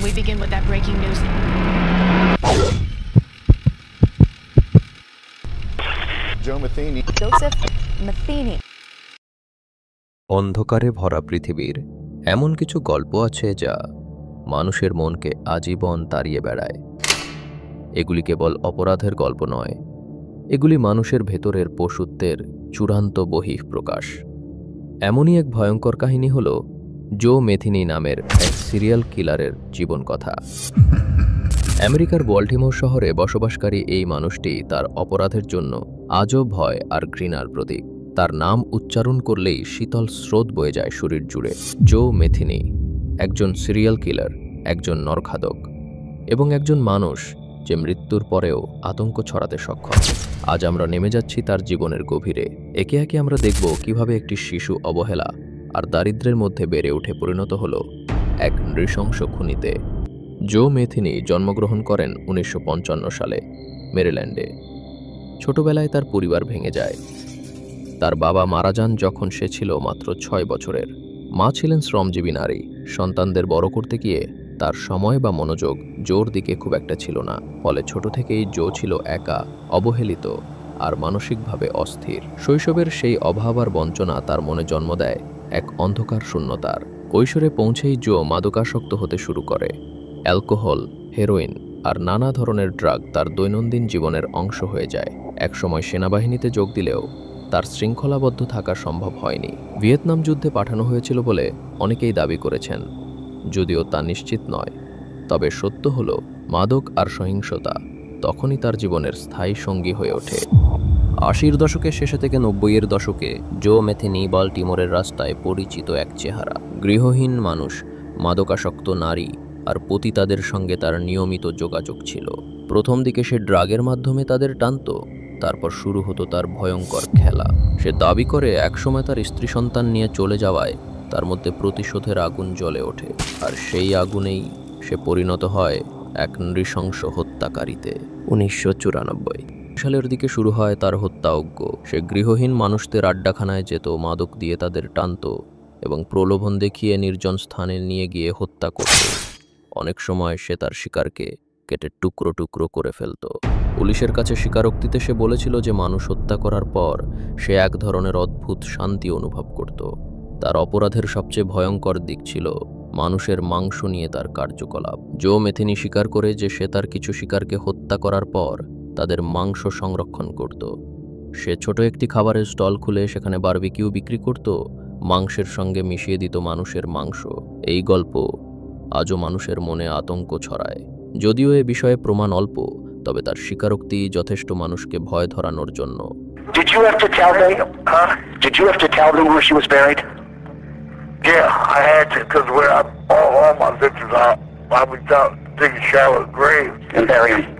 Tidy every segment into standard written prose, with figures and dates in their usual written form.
We begin with that breaking news. Joe Matheny. Joseph Matheny. অন্ধকারে ভরা পৃথিবীর এমন কিছু গল্প আছে যা মানুষের মনকে আজীবন তাড়িয়ে বেড়ায়। এগুলি কেবল অপরাধের গল্প নয়, এগুলি মানুষের ভেতরের পশুত্বের চূড়ান্ত বহিঃপ্রকাশ। এমনই এক ভয়ঙ্কর কাহিনী হল জো মেথিনি নামের এক সিরিয়াল কিলারের জীবনকথা। আমেরিকার বল্টিমোর শহরে বসবাসকারী এই মানুষটি তার অপরাধের জন্য আজও ভয় আর ঘৃণার প্রতীক। তার নাম উচ্চারণ করলেই শীতল স্রোত বয়ে যায় শরীর জুড়ে। জো মেথিনি একজন সিরিয়াল কিলার, একজন নরখাদক এবং একজন মানুষ যে মৃত্যুর পরেও আতঙ্ক ছড়াতে সক্ষম। আজ আমরা নেমে যাচ্ছি তার জীবনের গভীরে। একে একে আমরা দেখব কিভাবে একটি শিশু অবহেলা আর দারিদ্র্যের মধ্যে বেড়ে উঠে পরিণত হল এক নৃশংস খুনিতে। জো মেথিনি জন্মগ্রহণ করেন 1955 সালে মেরিল্যান্ডে। ছোটবেলায় তার পরিবার ভেঙে যায়। তার বাবা মারা যান যখন সে ছিল মাত্র 6 বছরের। মা ছিলেন শ্রমজীবী নারী। সন্তানদের বড় করতে গিয়ে তার সময় বা মনোযোগ জোর দিকে খুব একটা ছিল না। ফলে ছোট থেকেই জো ছিল একা, অবহেলিত আর মানসিকভাবে অস্থির। শৈশবের সেই অভাব আর বঞ্চনা তার মনে জন্ম দেয় এক অন্ধকার শূন্যতার। কৈশোরে পৌঁছেই জো মাদকাসক্ত হতে শুরু করে। অ্যালকোহল, হেরোইন আর নানা ধরনের ড্রাগ তার দৈনন্দিন জীবনের অংশ হয়ে যায়। একসময় সেনাবাহিনীতে যোগ দিলেও তার শৃঙ্খলাবদ্ধ থাকা সম্ভব হয়নি। ভিয়েতনাম যুদ্ধে পাঠানো হয়েছিল বলে অনেকেই দাবি করেছেন, যদিও তা নিশ্চিত নয়। তবে সত্য হল, মাদক আর সহিংসতা তখনই তার জীবনের স্থায়ী সঙ্গী হয়ে ওঠে। 80-র দশকের শেষে থেকে 90-এর দশকে জো মেথিনি বাল্টিমোরের রাস্তায় পরিচিত এক চেহারা। গৃহহীন মানুষ, মাদকাসক্ত নারী আর পতিতাদের সঙ্গে তার নিয়মিত যোগাযোগ ছিল। প্রথম দিকে সে ড্রাগের মাধ্যমে তাদের টানত, তারপর শুরু হতো তার ভয়ঙ্কর খেলা। সে দাবি করে একসময় তার স্ত্রী সন্তান নিয়ে চলে যাওয়ায় তার মধ্যে প্রতিশোধের আগুন জ্বলে ওঠে, আর সেই আগুনেই সে পরিণত হয় এক নৃশংস হত্যাকারীতে। 1994 সালের দিকে শুরু হয় তার হত্যাযজ্ঞ। সে গৃহহীন মানুষদের আড্ডাখানায় যেত, মাদক দিয়ে তাদের টানত এবং প্রলোভন দেখিয়ে নির্জন স্থানে নিয়ে গিয়ে হত্যা করত। অনেক সময় সে তার শিকারকে কেটে টুকরো টুকরো করে ফেলত। পুলিশের কাছে স্বীকারোক্তিতে সে বলেছিল যে মানুষ হত্যা করার পর সে এক ধরনের অদ্ভুত শান্তি অনুভব করত। তার অপরাধের সবচেয়ে ভয়ঙ্কর দিক ছিল মানুষের মাংস নিয়ে তার কার্যকলাপ। জো মেথিনি স্বীকার করে যে সে তার কিছু শিকারকে হত্যা করার পর তাদের মাংস সংরক্ষণ করত। সে ছোট একটি খাবারের স্টল খুলে সেখানে বারবিকিউ বিক্রি করত, মাংসের সঙ্গে মিশিয়ে দিত মানুষের মাংস। এই গল্প আজও মানুষের মনে আতঙ্ক ছড়ায়। যদিও এ বিষয়ে প্রমাণ অল্প, তবে তার স্বীকারোক্তি যথেষ্ট মানুষকে ভয় ধরানোর জন্য। Did you have to tell them? Did you have to tell them where she was buried? Yeah, I had to, because where all my victims are, I would dig a shallow grave. And bury them.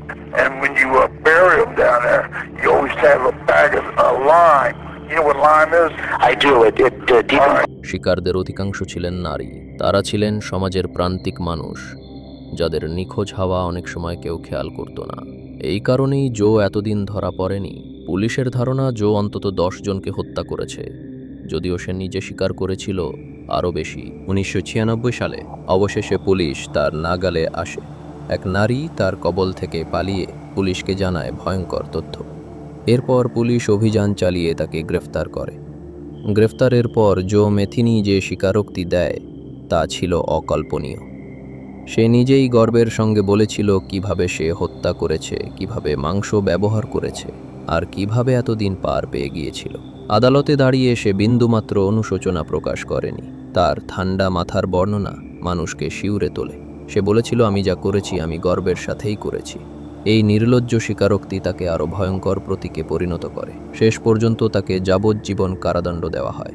And when you bury them down there, you always have a bag of lime. You know what lime is? I do. It deepens. শিকারদের অধিকাংশ ছিলেন নারী। তারা ছিলেন সমাজের প্রান্তিক মানুষ, যাদের নিখোঁজ হওয়া অনেক সময় কেউ খেয়াল করত না। এই কারণেই জো এতদিন ধরা পড়েনি। পুলিশের ধারণা জো অন্তত 10 জনকে হত্যা করেছে, যদিও সে নিজে স্বীকার করেছিল আরও বেশি। 1996 সালে অবশেষে পুলিশ তার নাগালে আসে। এক নারী তার কবল থেকে পালিয়ে পুলিশকে জানায় ভয়ঙ্কর তথ্য। এরপর পুলিশ অভিযান চালিয়ে তাকে গ্রেফতার করে। গ্রেফতারের পর জো মেথিনি যে স্বীকারোক্তি দেয় তা ছিল অকল্পনীয়। সে নিজেই গর্বের সঙ্গে বলেছিল কিভাবে সে হত্যা করেছে, কিভাবে মাংস ব্যবহার করেছে আর কিভাবে এতদিন পার পেয়ে গিয়েছিল। আদালতে দাঁড়িয়ে সে বিন্দুমাত্র অনুশোচনা প্রকাশ করেনি। তার ঠান্ডা মাথার বর্ণনা মানুষকে শিউরে তোলে। সে বলেছিল, আমি যা করেছি আমি গর্বের সাথেই করেছি। এই নির্লজ্জ স্বীকারোক্তি তাকে আরও ভয়ঙ্কর প্রতীকে পরিণত করে। শেষ পর্যন্ত তাকে যাবজ্জীবন কারাদণ্ড দেওয়া হয়।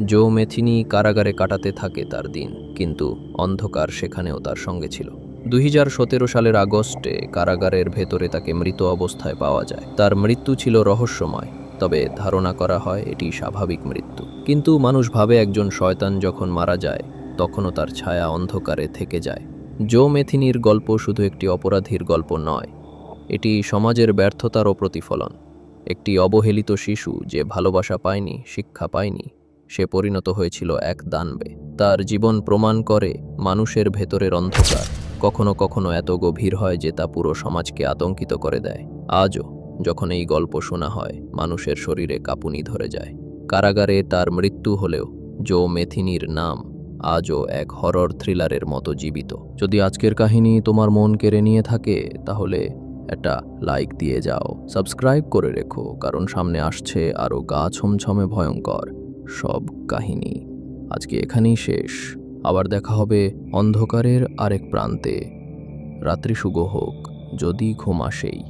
জো মেথিনি কারাগারে কাটাতে থাকে তার দিন, কিন্তু অন্ধকার সেখানেও তার সঙ্গে ছিল। 2017 সালের আগস্টে কারাগারের ভেতরে তাকে মৃত অবস্থায় পাওয়া যায়। তার মৃত্যু ছিল রহস্যময়, তবে ধারণা করা হয় এটি স্বাভাবিক মৃত্যু। কিন্তু মানুষ ভাবে একজন শয়তান যখন মারা যায় তখনও তার ছায়া অন্ধকারে থেকে যায়। জো মেথিনির গল্প শুধু একটি অপরাধীর গল্প নয়, এটি সমাজের ব্যর্থতারও প্রতিফলন। একটি অবহেলিত শিশু যে ভালোবাসা পায়নি, শিক্ষা পায়নি, সে পরিণত হয়েছিল এক দানবে। তার জীবন প্রমাণ করে মানুষের ভেতরের অন্ধকার কখনো কখনো এত গভীর হয় যে তা পুরো সমাজকে আতঙ্কিত করে দেয়। আজও যখন এই গল্প শোনা হয়, মানুষের শরীরে কাঁপুনি ধরে যায়। কারাগারে তার মৃত্যু হলেও জো মেথিনির নাম আজও এক হরর থ্রিলারের মতো জীবিত। যদি আজকের কাহিনী তোমার মন কেড়ে নিয়ে থাকে, তাহলে একটা লাইক দিয়ে যাও, সাবস্ক্রাইব করে রেখো, কারণ সামনে আসছে আরও গা ছমছমে ভয়ঙ্কর সব কাহিনী। আজকে এখানেই শেষ। আবার দেখা হবে অন্ধকারের আরেক প্রান্তে। রাত্রি শুভ হোক, যদি ঘুম আসেই।